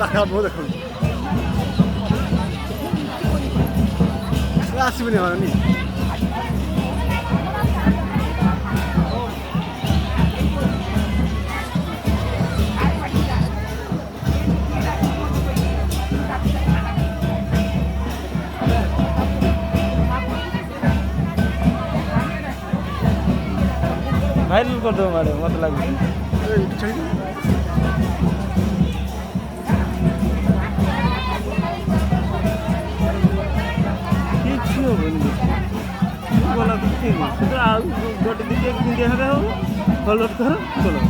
দেখাবো দেখুন আসবেনি হয়নি ভাইরাল করে দেবো ম্যাডাম মতো লাগবে কিছু হবে না বলা দিচ্ছি শুধু গোটে দিকে একদিন দিয়ে হবে হবো ফলোড করো চলো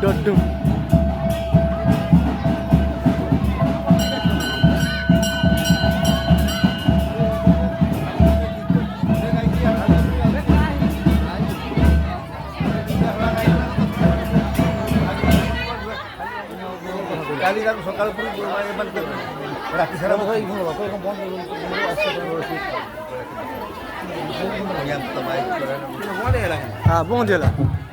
Dodum. Kali kan sokal pun rakyat sana mau ibu apa yang mau yang terbaik. Ah, bom dia lah.